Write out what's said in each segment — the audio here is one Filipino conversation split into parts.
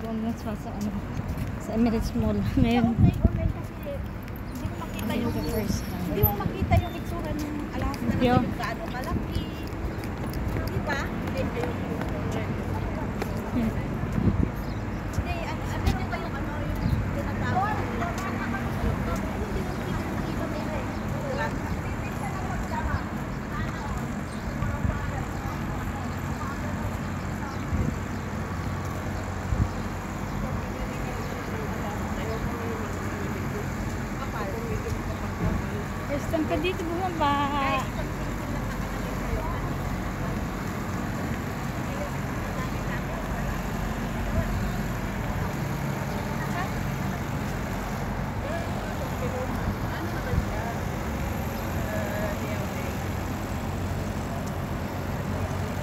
doon sa ano, sa Emirates Mall. Ngayon, Online kasi hindi mo makita yung itsura ng alahas na yung gaano kalaki. Di ba? Hindi, ano rin ba yung ano yung tinatawag? first time ka dito bumaba.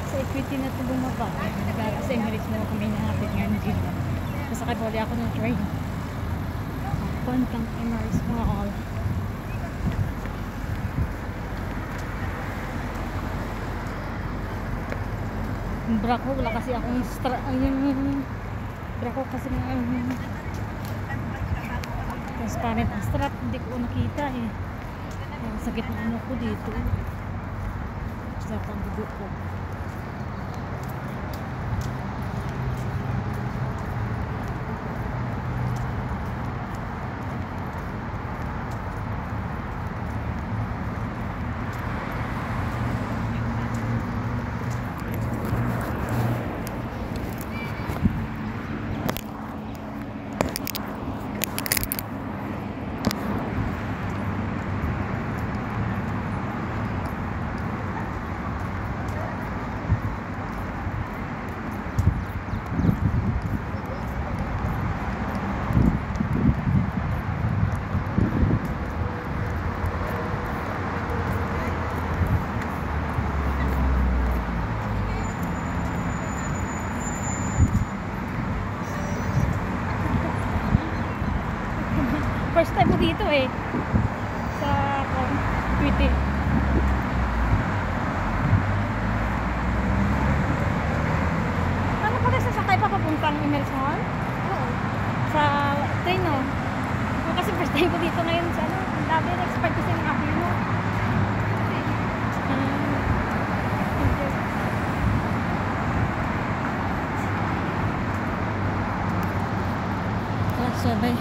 Sa Equity na ito bumaba. Sa Emirates mo kami nahatid nga ng Jeddah. Masakay pa ulit ako ng train. Pantang Emirates Mall. Yung bra ko, wala kasi akong yung bra ko kasi transparent ang strap, hindi ko nakita eh. Sakit na ano ko dito. Sarap ang dugo ko. First time mo dito eh sa Equity. Ano pala sasakay pa papuntang Emirates Mall? Oo. Sa train no? Kasi first time ko dito ngayon sa ano, dami na-expect kasi ng akin mo. Sabay.